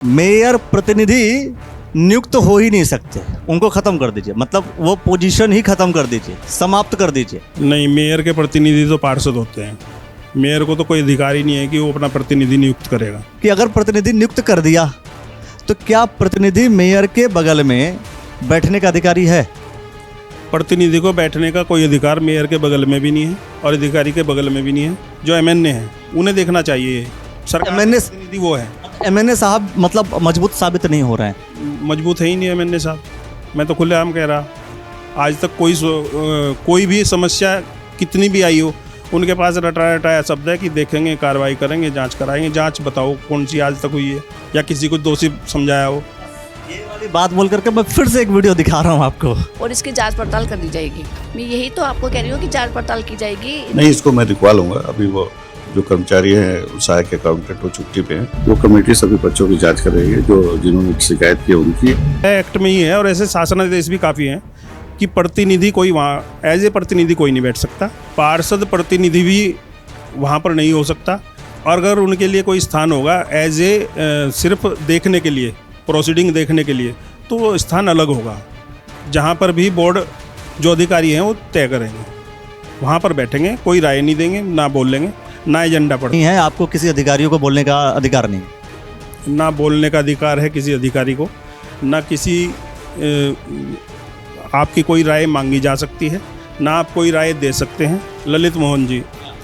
Mayor प्रतिनिधि नियुक्त हो ही नहीं सकते, उनको खत्म कर दीजिए, मतलब वो पोजीशन ही खत्म कर दीजिए, समाप्त कर दीजिए। नहीं, मेयर के प्रतिनिधि तो पार्षद होते हैं। मेयर को तो कोई अधिकार ही नहीं है कि वो अपना प्रतिनिधि नियुक्त करेगा। कि अगर प्रतिनिधि नियुक्त कर दिया तो क्या प्रतिनिधि मेयर के बगल में बैठने का अधिकारी है? प्रतिनिधि को बैठने का कोई अधिकार मेयर के बगल में भी नहीं है और अधिकारी के बगल में भी नहीं है। जो एमएनए है उन्हें देखना चाहिए। सरकार का प्रतिनिधि वो है। एमएनए साहब मतलब मजबूत साबित नहीं हो रहे हैं। मजबूत है ही नहीं एमएनए साहब। मैं तो खुलेआम कह रहा, आज तक कोई भी समस्या कितनी भी आई हो, उनके पास रटाया रटाया शब्द है कि देखेंगे, कार्रवाई करेंगे, जांच कराएंगे। जांच बताओ कौन सी आज तक हुई है या किसी को दोषी समझाया हो? ये वाली बात बोल करके मैं फिर से एक वीडियो दिखा रहा हूँ आपको। और इसकी जांच पड़ताल कर दी जाएगी। मैं यही तो आपको कह रही हूँ कि जांच पड़ताल की जाएगी। नहीं, इसको मैं दिखवा लूँगा। अभी वो जो कर्मचारी हैं, सहायक अकाउंटेंट, वो छुट्टी पे हैं। वो कमेटी सभी बच्चों की जांच करेगी जो जिन्होंने शिकायत की उनकी। एक्ट में ही है और ऐसे शासनादेश भी काफ़ी हैं कि प्रतिनिधि कोई वहाँ एज ए प्रतिनिधि कोई नहीं बैठ सकता। पार्षद प्रतिनिधि भी वहाँ पर नहीं हो सकता। और अगर उनके लिए कोई स्थान होगा एज ए सिर्फ देखने के लिए, प्रोसीडिंग देखने के लिए, तो वो स्थान अलग होगा जहाँ पर भी बोर्ड जो अधिकारी हैं वो तय करेंगे। वहाँ पर बैठेंगे, कोई राय नहीं देंगे, ना बोलेंगे, ना एजेंडा पढ़ नहीं है। आपको किसी अधिकारियों को बोलने का अधिकार नहीं? ना बोलने का अधिकार है किसी अधिकारी को, ना किसी आपकी कोई राय मांगी जा सकती है, ना आप कोई राय दे सकते हैं। ललित मोहन जी,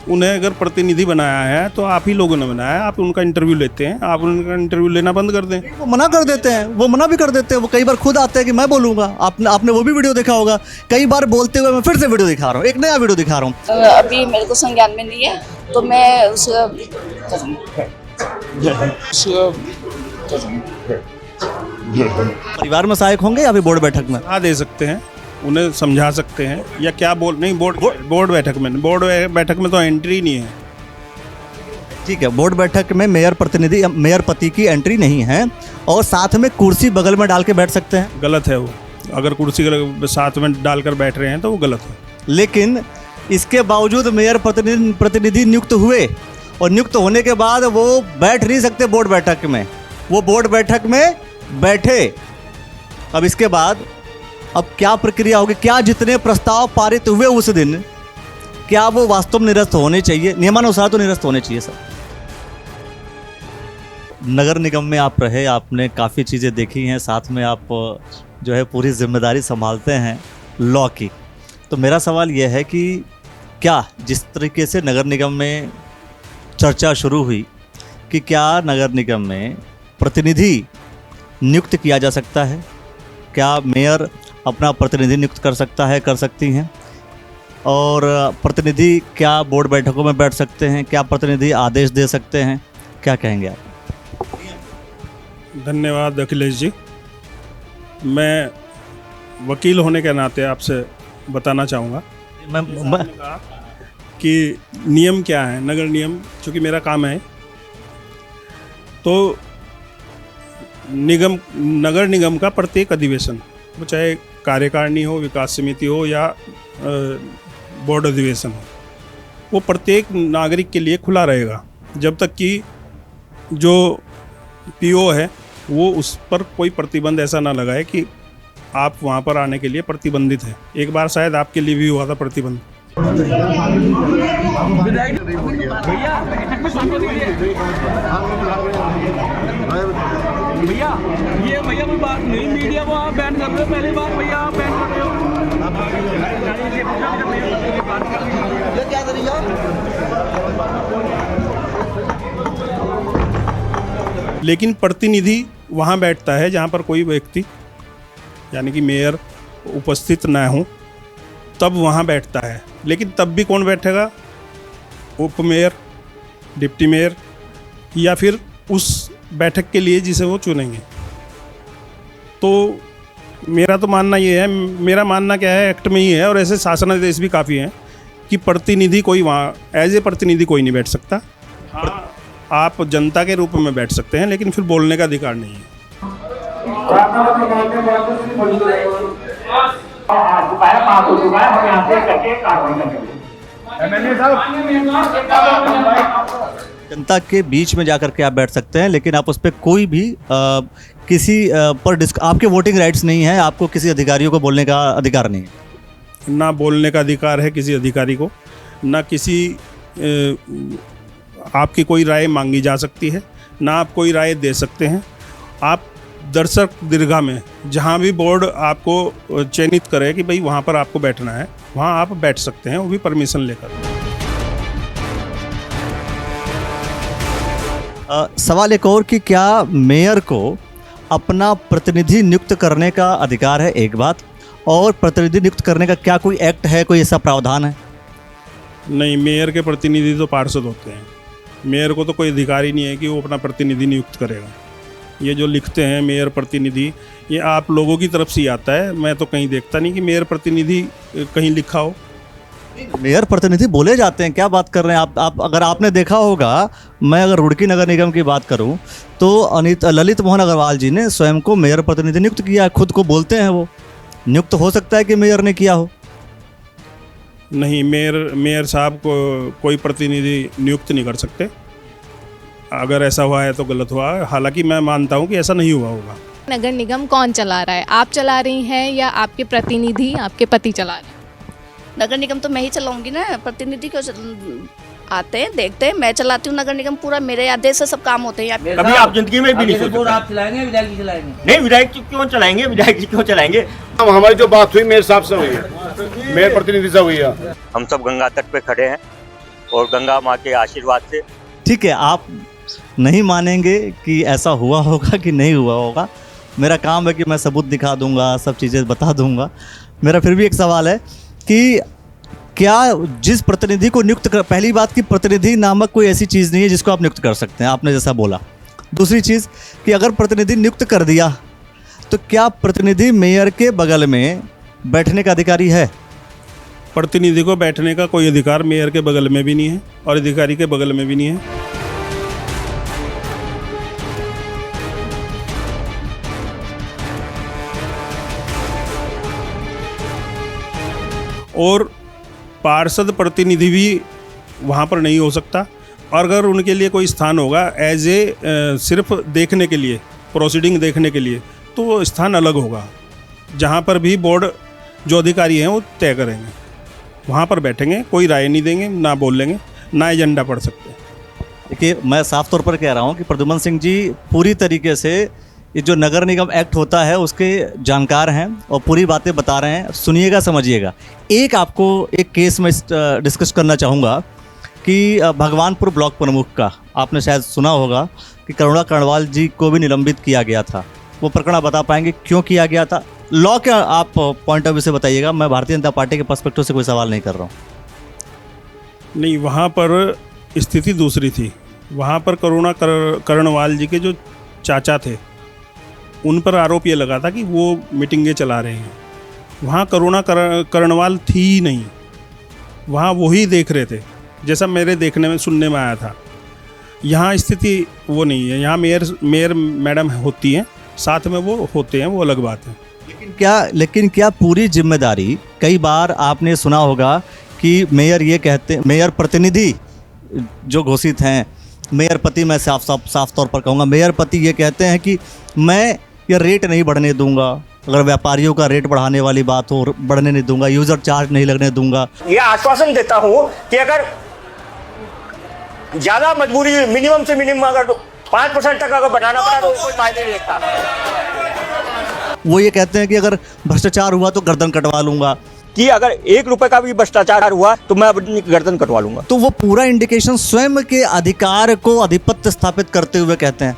उन्हें अगर प्रतिनिधि बनाया है तो आप ही लोगों ने बनाया है। आप उनका इंटरव्यू लेते हैं, आप उनका इंटरव्यू लेना बंद कर दें। वो मना कर देते हैं, वो मना भी कर देते हैं। वो कई बार खुद आते हैं कि मैं बोलूँगा। आपने वो भी वीडियो देखा होगा। कई बार बोलते हुए मैं फिर से वीडियो दिखा रहा हूँ, एक नया वीडियो दिखा रहा हूँ। अभी मेरे को संज्ञान में नहीं है तो मैं उस परिवार में सहायक होंगे या फिर बोर्ड बैठक में? दे सकते हैं, उन्हें समझा सकते हैं या क्या नहीं। बोर्ड बैठक में तो एंट्री नहीं है। ठीक है, बोर्ड बैठक में मेयर पति की एंट्री नहीं है और साथ में कुर्सी बगल में डाल के बैठ सकते हैं। गलत है वो। अगर कुर्सी साथ में डालकर बैठ रहे हैं तो वो गलत है। लेकिन इसके बावजूद मेयर प्रतिनिधि नियुक्त हुए और नियुक्त होने के बाद वो बैठ नहीं सकते बोर्ड बैठक में। वो बोर्ड बैठक में बैठे। अब इसके बाद अब क्या प्रक्रिया होगी? क्या जितने प्रस्ताव पारित हुए उस दिन, क्या वो वास्तव में निरस्त होने चाहिए? नियमानुसार तो निरस्त होने चाहिए सर। नगर निगम में आप रहे, आपने काफ़ी चीज़ें देखी हैं, साथ में आप जो है पूरी जिम्मेदारी संभालते हैं लॉ की। तो मेरा सवाल यह है कि क्या जिस तरीके से नगर निगम में चर्चा शुरू हुई कि क्या नगर निगम में प्रतिनिधि नियुक्त किया जा सकता है? क्या मेयर अपना प्रतिनिधि नियुक्त कर सकता है, कर सकती हैं? और प्रतिनिधि क्या बोर्ड बैठकों में बैठ सकते हैं? क्या प्रतिनिधि आदेश दे सकते हैं? क्या कहेंगे आप? धन्यवाद अखिलेश जी। मैं वकील होने के नाते आपसे बताना चाहूँगा कि नियम क्या है। नगर नियम, चूँकि मेरा काम है, तो नगर निगम का प्रत्येक अधिवेशन, वो चाहे कार्यकारिणी हो, विकास समिति हो या बोर्ड अधिवेशन हो, वो प्रत्येक नागरिक के लिए खुला रहेगा जब तक कि जो पीओ है वो उस पर कोई प्रतिबंध ऐसा ना लगाए कि आप वहाँ पर आने के लिए प्रतिबंधित हैं। एक बार शायद आपके लिए भी हुआ था प्रतिबंध। भैया ये कोई बात नहीं, मीडिया को आप बैन कर रहे हो। पहली बार भैया आप बैन कर रहे हो। क्या करिए? लेकिन प्रतिनिधि वहाँ बैठता है जहाँ पर कोई व्यक्ति यानी कि मेयर उपस्थित ना हो, तब वहाँ बैठता है। लेकिन तब भी कौन बैठेगा? उप मेयर, डिप्टी मेयर या फिर उस बैठक के लिए जिसे वो चुनेंगे। तो मेरा तो मानना ये है, मेरा मानना क्या है, एक्ट में ही है और ऐसे शासनादेश भी काफ़ी हैं कि प्रतिनिधि कोई वहाँ एज ए प्रतिनिधि कोई नहीं बैठ सकता। हाँ, आप जनता के रूप में बैठ सकते हैं, लेकिन फिर बोलने का अधिकार नहीं है। एमएलए साहब जनता के बीच में जाकर के आप बैठ सकते हैं, लेकिन आप उस पर कोई भी किसी पर आपके वोटिंग राइट्स नहीं है, आपको किसी अधिकारियों को बोलने का अधिकार नहीं है। ना बोलने का अधिकार है किसी अधिकारी को, ना किसी आपकी कोई राय मांगी जा सकती है, ना आप कोई राय दे सकते हैं। आप दर्शक दीर्घा में जहाँ भी बोर्ड आपको चयनित करे कि भाई वहाँ पर आपको बैठना है, वहाँ आप बैठ सकते हैं, वो भी परमिशन लेकर। सवाल एक और कि क्या मेयर को अपना प्रतिनिधि नियुक्त करने का अधिकार है, एक बात, और प्रतिनिधि नियुक्त करने का क्या कोई एक्ट है, कोई ऐसा प्रावधान है? नहीं, मेयर के प्रतिनिधि तो पार्षद होते हैं। मेयर को तो कोई अधिकार ही नहीं है कि वो अपना प्रतिनिधि नियुक्त करेगा। ये जो लिखते हैं मेयर प्रतिनिधि, ये आप लोगों की तरफ से ही आता है। मैं तो कहीं देखता नहीं कि मेयर प्रतिनिधि कहीं लिखा हो। मेयर प्रतिनिधि बोले जाते हैं, क्या बात कर रहे हैं आप? अगर आपने देखा होगा, मैं अगर रुड़की नगर निगम की बात करूं तो ललित मोहन अग्रवाल जी ने स्वयं को मेयर प्रतिनिधि नियुक्त किया, खुद को बोलते हैं वो। नियुक्त हो सकता है कि मेयर ने किया हो? नहीं, मेयर साहब को कोई प्रतिनिधि नियुक्त नहीं कर सकते। अगर ऐसा हुआ है तो गलत हुआ है, हालांकि मैं मानता हूं कि ऐसा नहीं हुआ होगा। नगर निगम कौन चला रहा है? आप चला रही हैं या आपके प्रतिनिधि, आपके पति चला रहे हैं? नगर निगम तो मैं ही चलाऊंगी ना, प्रतिनिधि क्यों आते हैं, देखते हैं। मैं चलाती हूँ नगर निगम, पूरा मेरे आदेश से सब काम होते हैं यहाँ पे। कभी आप जिंदगी में भी नहीं सोचा आप चलाएंगे, विधायक जी चलाएंगे? नहीं, विधायक जी क्यों चलाएंगे, विधायक जी क्यों चलाएंगे? हमारी जो बात हुई मेयर साहब से हुई है, मेयर प्रतिनिधि से हुई है। हम सब गंगा तट पे खड़े हैं और गंगा माँ के आशीर्वाद से। ठीक है, आप नहीं मानेंगे कि ऐसा हुआ होगा कि नहीं हुआ होगा। मेरा काम है कि मैं सबूत दिखा दूंगा, सब चीज़ें बता दूंगा। मेरा फिर भी एक सवाल है कि क्या जिस प्रतिनिधि को नियुक्त कर, पहली बात कि प्रतिनिधि नामक कोई ऐसी चीज़ नहीं है जिसको आप नियुक्त कर सकते हैं, आपने जैसा बोला। दूसरी चीज़ कि अगर प्रतिनिधि नियुक्त कर दिया तो क्या प्रतिनिधि मेयर के बगल में बैठने का अधिकारी है? प्रतिनिधि को बैठने का कोई अधिकार मेयर के बगल में भी नहीं है और अधिकारी के बगल में भी नहीं है। और पार्षद प्रतिनिधि भी वहाँ पर नहीं हो सकता। और अगर उनके लिए कोई स्थान होगा एज ए सिर्फ देखने के लिए, प्रोसीडिंग देखने के लिए, तो वो स्थान अलग होगा, जहाँ पर भी बोर्ड जो अधिकारी हैं वो तय करेंगे। वहाँ पर बैठेंगे, कोई राय नहीं देंगे, ना बोल लेंगे, ना एजेंडा पढ़ सकते। देखिए, मैं साफ तौर पर कह रहा हूँ कि प्रद्युमन सिंह जी पूरी तरीके से ये जो नगर निगम एक्ट होता है उसके जानकार हैं और पूरी बातें बता रहे हैं। सुनिएगा, समझिएगा। एक आपको एक केस में डिस्कस करना चाहूँगा कि भगवानपुर ब्लॉक प्रमुख का आपने शायद सुना होगा कि करुणा कर्णवाल जी को भी निलंबित किया गया था। वो प्रकरण आप बता पाएंगे क्यों किया गया था? लॉ के आप पॉइंट ऑफ व्यू से बताइएगा, मैं भारतीय जनता पार्टी के पर्सपेक्टिव से कोई सवाल नहीं कर रहा हूँ। नहीं, वहाँ पर स्थिति दूसरी थी। वहाँ पर करुणा कर्णवाल जी के जो चाचा थे, उन पर आरोप ये लगा था कि वो मीटिंगें चला रहे हैं। वहाँ करुणा कर्णवाल थी ही नहीं, वहाँ वही देख रहे थे, जैसा मेरे देखने में सुनने में आया था। यहाँ स्थिति वो नहीं है। यहाँ मेयर मैडम होती हैं, साथ में वो होते हैं, वो अलग बात है। लेकिन क्या पूरी जिम्मेदारी, कई बार आपने सुना होगा कि मेयर ये कहते, मेयर प्रतिनिधि जो घोषित हैं, मेयर पति, मैं साफ तौर पर कहूँगा, मेयर पति ये कहते हैं कि मैं ये रेट नहीं बढ़ने दूंगा। अगर व्यापारियों का रेट बढ़ाने वाली बात हो, बढ़ने नहीं दूंगा, यूजर चार्ज नहीं लगने दूंगा। ये आश्वासन देता हूँ कि अगर ज्यादा मजबूरी, मिनिमम से मिनिमम अगर 5% तक अगर बढ़ाना पड़ा तो कोई फायदा नहीं लगता। वो ये कहते हैं कि अगर भ्रष्टाचार हुआ तो गर्दन कटवा लूंगा, कि अगर 1 रुपए का भी भ्रष्टाचार हुआ तो मैं अपनी गर्दन कटवा लूंगा। तो वो पूरा इंडिकेशन स्वयं के अधिकार को आधिपत्य स्थापित करते हुए कहते हैं।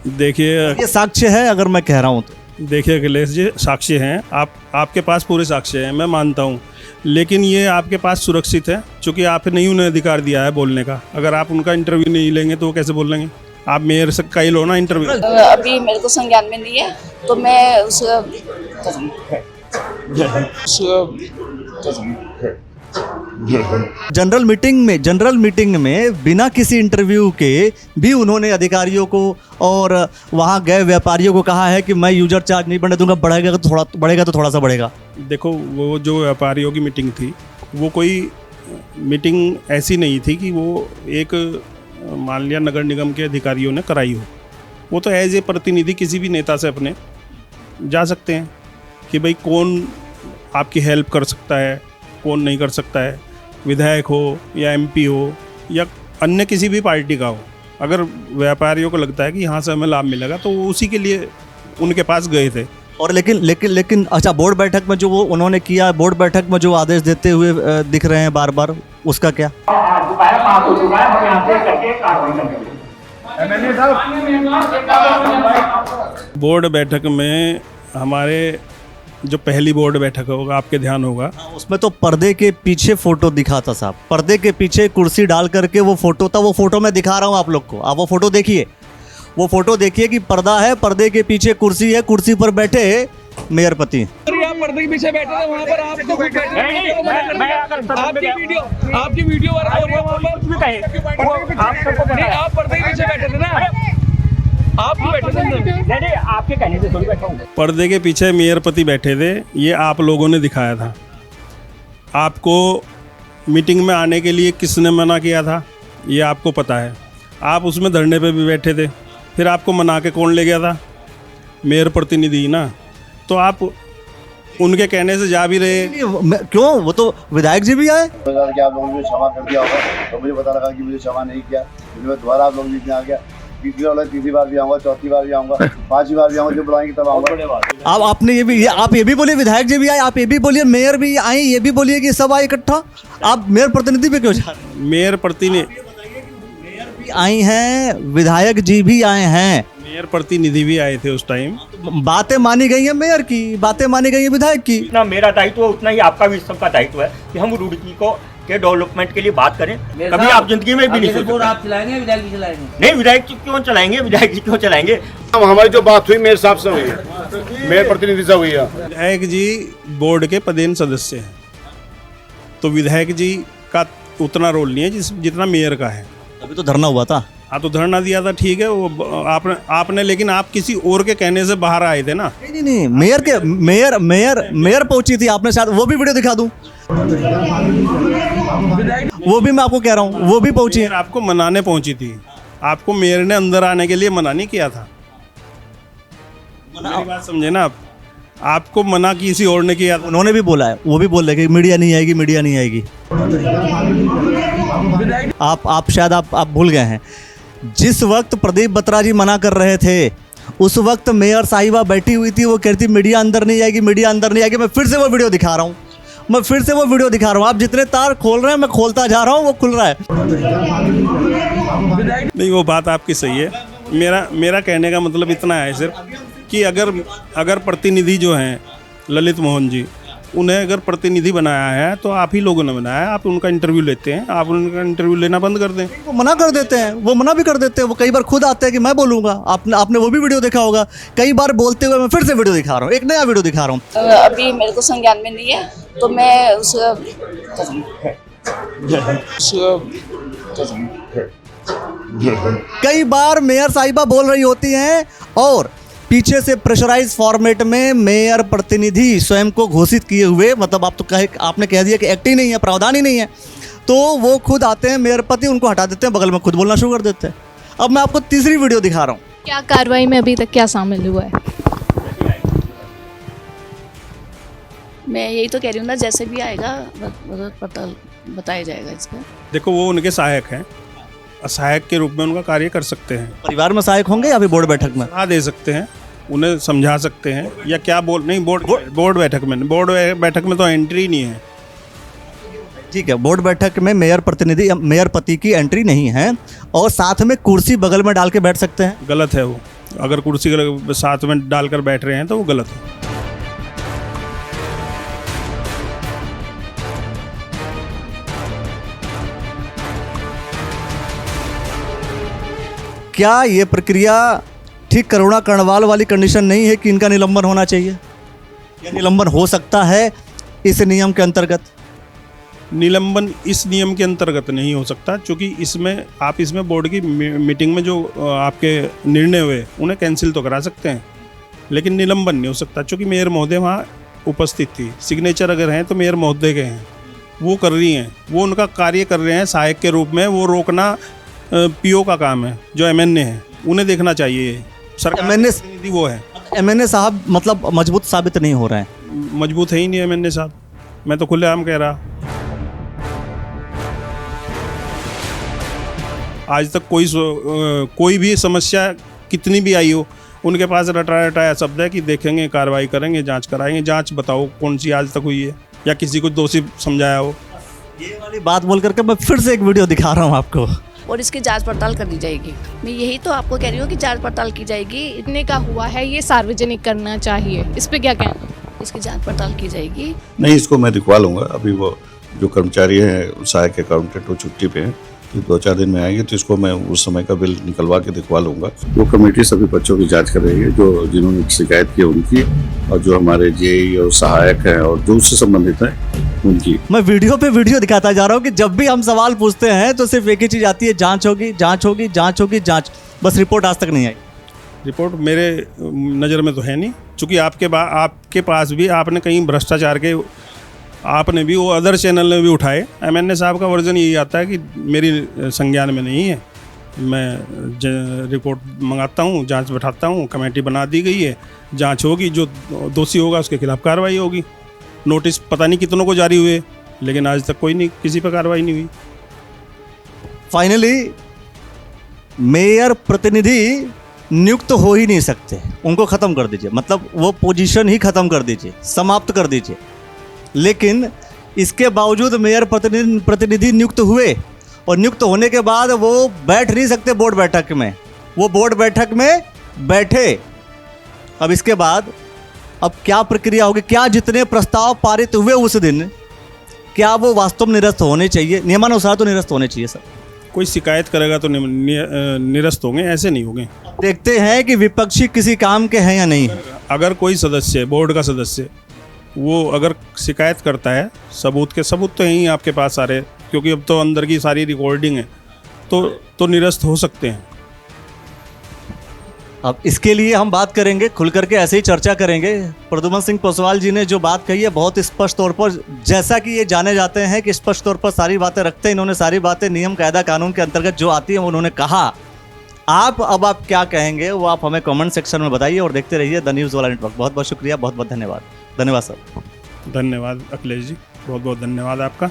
देखिए, ये साक्ष्य है अगर मैं कह रहा हूँ तो। देखिए अखिलेश जी, साक्ष्य हैं, आपके पास पूरे साक्ष्य हैं, मैं मानता हूँ, लेकिन ये आपके पास सुरक्षित है क्योंकि आपने उन्हें अधिकार दिया है बोलने का। अगर आप उनका इंटरव्यू नहीं लेंगे तो वो कैसे बोल लेंगे? आप मेयर से का ही लो ना इंटरव्यू। अभी मेरे को संज्ञान में नहीं है, तो मैं उसका जनरल मीटिंग में बिना किसी इंटरव्यू के भी उन्होंने अधिकारियों को और वहाँ गए व्यापारियों को कहा है कि मैं यूजर चार्ज नहीं बढ़ने दूंगा, बढ़ेगा तो थोड़ा सा बढ़ेगा। देखो, वो जो व्यापारियों की मीटिंग थी वो कोई मीटिंग ऐसी नहीं थी कि वो एक मान लिया नगर निगम के अधिकारियों ने कराई हो। वो तो एज ए प्रतिनिधि किसी भी नेता से अपने जा सकते हैं कि भाई कौन आपकी हेल्प कर सकता है, कौन नहीं कर सकता है, विधायक हो या एमपी हो या अन्य किसी भी पार्टी का हो। अगर व्यापारियों को लगता है कि यहाँ से हमें लाभ मिलेगा तो वो उसी के लिए उनके पास गए थे। और लेकिन अच्छा, बोर्ड बैठक में जो वो उन्होंने किया, बोर्ड बैठक में जो आदेश देते हुए दिख रहे हैं बार बार, उसका क्या? बोर्ड बैठक में हमारे जो पहली बोर्ड बैठक होगा, आपके ध्यान होगा, उसमें तो पर्दे के पीछे फोटो दिखा था साहब, पर्दे के पीछे कुर्सी डाल करके वो फोटो था। वो फोटो मैं दिखा रहा हूँ आप लोग को, आप वो फोटो देखिए, वो फोटो देखिए कि पर्दा है, पर्दे के पीछे कुर्सी है, कुर्सी पर बैठे मेयर पति। आप पर्दे के पीछे बैठे थे, वहाँ पर आप तो खुद बैठे थे। आपकी वीडियो वायरल हो रही है वहाँ पर। नहीं, आप पर्दे के पीछे बैठे थे ना, आप क्यों बैठे थे? नहीं, आपके कहने से थोड़ी बैठा हूँ। पर्दे के पीछे मेयर पति बैठे थे, ये आप लोगों ने दिखाया था। आपको मीटिंग में आने के लिए किसने मना किया था ये आपको पता है। आप उसमें धरने पे भी बैठे थे, फिर आपको मना के कौन ले गया था? मेयर प्रतिनिधि ना। तो आप उनके कहने से जा भी रहे। क्यों? वो तो विधायक जी भी आए। कि आप लोगों ने मुझे क्षमा कर दिया होगा, तो मुझे पता लगा कि मुझे क्षमा नहीं किया, मैं दोबारा आप लोग बीच में आ गया। तीसरी बार भी आऊँगा, चौथी बार भी आऊँगा, पांचवी बार भी आऊँगा, जो बुलाएंगे तब आऊँगा। आपने आप ये भी बोलिए विधायक जी भी आए, आप ये भी बोलिए मेयर भी आई, ये भी बोलिए कि सब आए इकट्ठा। आप मेयर प्रतिनिधि पे क्यों जा रहे हैं? मेयर प्रतिनिधि भी आई हैं, विधायक जी भी आए हैं, मेयर प्रतिनिधि भी आए थे उस टाइम। बातें मानी गई हैं मेयर की, बातें मानी गई हैं विधायक की। जितना मेरा दायित्व है उतना ही आपका भी सबका दायित्व है कि हम रुड़की को के डेवलपमेंट के लिए बात करें। कभी आप जिंदगी में भी नहीं सोचे। आप चलाएंगे, विधायक जी चलाएंगे? नहीं, विधायक जी क्यों चलाएंगे, विधायक जी क्यों चलाएंगे? हमारी जो बात हुई मेयर साहब से हुई है, मेयर प्रतिनिधि से हुई है। विधायक जी बोर्ड के पदेन सदस्य हैं, तो विधायक जी का उतना रोल नहीं है जितना मेयर का है। अभी तो धरना हुआ था। हाँ, तो धरना दिया था, ठीक है, वो आपने लेकिन आप किसी और के कहने से बाहर आए थे ना। नहीं, मेयर पहुंची थी, आपने शायद वो भी वीडियो दिखा दूं, वो भी मैं आपको कह रहा हूँ, वो भी पहुंची है। आपको मनाने पहुंची थी, आपको मेयर ने अंदर आने के लिए मना नहीं किया था। मेरी बात समझे ना आपको मना किसी और ने किया था। उन्होंने भी बोला है, वो भी बोल रहे कि मीडिया नहीं आएगी, मीडिया नहीं आएगी। आप शायद आप भूल गए हैं, जिस वक्त प्रदीप बत्रा जी मना कर रहे थे उस वक्त मेयर साहिबा बैठी हुई थी, वो कहती मीडिया अंदर नहीं आएगी, मीडिया अंदर नहीं आएगी। मैं फिर से वो वीडियो दिखा रहा हूँ, आप जितने तार खोल रहे हैं मैं खोलता जा रहा हूँ, वो खुल रहा है। नहीं, वो बात आपकी सही है। मेरा कहने का मतलब इतना है सिर्फ कि अगर प्रतिनिधि जो हैं ललित मोहन जी, उन्हें अगर प्रतिनिधि बनाया है तो आप ही लोगों ने बनाया है। आप उनका इंटरव्यू लेते हैं, आप उनका इंटरव्यू लेना बंद कर दें। वो मना कर देते हैं, वो मना भी कर देते हैं। वो कई बार खुद आते हैं कि मैं बोलूँगा। आपने वो भी वीडियो देखा होगा, कई बार बोलते हुए मैं फिर से वीडियो दिखा रहा हूँ, एक नया वीडियो दिखा रहा हूँ। अभी मेरे को संज्ञान में नहीं है, तो मैं उसका कई बार मेयर साहिबा बोल रही होती हैं और पीछे से प्रेशराइज फॉर्मेट में मेयर प्रतिनिधि स्वयं को घोषित किए हुए, मतलब आपने कह दिया कि एक्ट ही नहीं है, प्रावधान ही नहीं है, तो वो खुद आते हैं मेयर पति, उनको हटा देते हैं, बगल में खुद बोलना शुरू कर देते हैं। अब मैं आपको तीसरी वीडियो दिखा रहा हूँ। क्या कार्रवाई में अभी तक क्या शामिल हुआ है? मैं यही तो कह रही हूँ ना, जैसे भी आएगा पता बताया जाएगा इसका। देखो, वो उनके सहायक हैं, सहायक के रूप में उनका कार्य कर सकते हैं। परिवार में सहायक होंगे या फिर बोर्ड बैठक में? सलाह दे सकते हैं, उन्हें समझा सकते हैं, या क्या बोर्ड बैठक में तो एंट्री नहीं है। ठीक है, बोर्ड बैठक में मेयर पति की एंट्री नहीं है, और साथ में कुर्सी बगल में डाल के बैठ सकते हैं। गलत है वो, अगर कुर्सी साथ में डालकर बैठ रहे हैं तो वो गलत है। क्या ये प्रक्रिया ठीक करुणा कर्णवाल वाली कंडीशन नहीं है कि इनका निलंबन होना चाहिए, या निलंबन हो सकता है इस नियम के अंतर्गत? निलंबन इस नियम के अंतर्गत नहीं हो सकता, क्योंकि इसमें बोर्ड की मीटिंग में जो आपके निर्णय हुए उन्हें कैंसिल तो करा सकते हैं, लेकिन निलंबन नहीं हो सकता, क्योंकि मेयर महोदय वहाँ उपस्थित थी। सिग्नेचर अगर हैं तो मेयर महोदय के हैं, वो कर रही हैं, वो उनका कार्य कर रहे हैं सहायक के रूप में। वो रोकना पीओ का काम है, जो एमएनए है, उन्हें देखना चाहिए। सरकार MNA प्रतिनिधि वो है। MNA साहब मतलब मजबूत साबित नहीं हो रहे हैं। मजबूत है ही नहीं एमएनए साहब, मैं तो खुलेआम कह रहा। आज तक कोई भी समस्या कितनी भी आई हो, उनके पास रटाया शब्द है कि देखेंगे, कार्रवाई करेंगे, जांच कराएंगे। जांच बताओ कौन सी आज तक हुई है या किसी को दोषी समझाया हो। ये वाली बात बोल करके मैं फिर से एक वीडियो दिखा रहा हूँ आपको। और इसकी जांच पड़ताल कर दी जाएगी। मैं यही तो आपको कह रही हूँ कि जांच पड़ताल की जाएगी। इतने का हुआ है, ये सार्वजनिक करना चाहिए, इस पे क्या कहना? इसकी जांच पड़ताल की जाएगी। नहीं, इसको मैं दिखवा लूँगा। अभी वो जो कर्मचारी हैं सहायक अकाउंटेंट वो छुट्टी पे हैं, तो 2-4 दिन में आएंगे, तो इसको मैं उस समय का बिल निकलवा के दिखवा लूँगा। वो कमेटी सभी बच्चों की जांच कर रही है, जो जिन्होंने शिकायत की उनकी, और जो हमारे जेई और सहायक हैं और जो उससे संबंधित हैं उनकी। मैं वीडियो पे वीडियो दिखाता जा रहा हूँ कि जब भी हम सवाल पूछते हैं तो सिर्फ एक ही चीज़ आती है, जांच होगी, जांच होगी, जांच होगी, जांच। बस रिपोर्ट आज तक नहीं आई। रिपोर्ट मेरे नज़र में तो है नहीं, चूँकि आपके पास भी आपने कहीं भ्रष्टाचार के आपने भी वो अदर चैनल ने भी उठाए। एमएनए साहब का वर्जन यही आता है कि मेरी संज्ञान में नहीं है, मैं रिपोर्ट मंगाता हूँ, जांच बैठाता हूँ, कमेटी बना दी गई है, जांच होगी, जो दोषी होगा उसके खिलाफ कार्रवाई होगी। नोटिस पता नहीं कितनों को जारी हुए, लेकिन आज तक कोई नहीं, किसी पर कार्रवाई नहीं हुई। फाइनली मेयर प्रतिनिधि नियुक्त हो ही नहीं सकते, उनको ख़त्म कर दीजिए, मतलब वो पोजीशन ही ख़त्म कर दीजिए, समाप्त कर दीजिए। लेकिन इसके बावजूद मेयर प्रतिनिधि नियुक्त हुए, और नियुक्त होने के बाद वो बैठ नहीं सकते बोर्ड बैठक में। वो बोर्ड बैठक में बैठे। अब इसके बाद अब क्या प्रक्रिया होगी, क्या जितने प्रस्ताव पारित हुए उस दिन, क्या वो वास्तव में निरस्त होने चाहिए? नियमानुसार तो निरस्त होने चाहिए सर। कोई शिकायत करेगा तो निरस्त होंगे, ऐसे नहीं होंगे। देखते हैं कि विपक्षी किसी काम के हैं या नहीं। अगर कोई सदस्य, बोर्ड का सदस्य, वो अगर शिकायत करता है, सबूत तो हैं ही आपके पास सारे, क्योंकि अब तो अंदर की सारी रिकॉर्डिंग है, तो निरस्त हो सकते हैं। अब इसके लिए हम बात करेंगे, खुल करके ऐसे ही चर्चा करेंगे। प्रद्युमन सिंह पोसवाल जी ने जो बात कही है बहुत स्पष्ट तौर पर, जैसा कि ये जाने जाते हैं कि स्पष्ट तौर पर सारी बातें रखते हैं, इन्होंने सारी बातें नियम कायदा कानून के अंतर्गत जो आती है उन्होंने कहा। आप क्या कहेंगे वो आप हमें कमेंट सेक्शन में बताइए, और देखते रहिए द न्यूज़ वाला नेटवर्क। बहुत बहुत शुक्रिया, बहुत बहुत धन्यवाद। धन्यवाद सर। धन्यवाद अखिलेश जी, बहुत बहुत धन्यवाद आपका।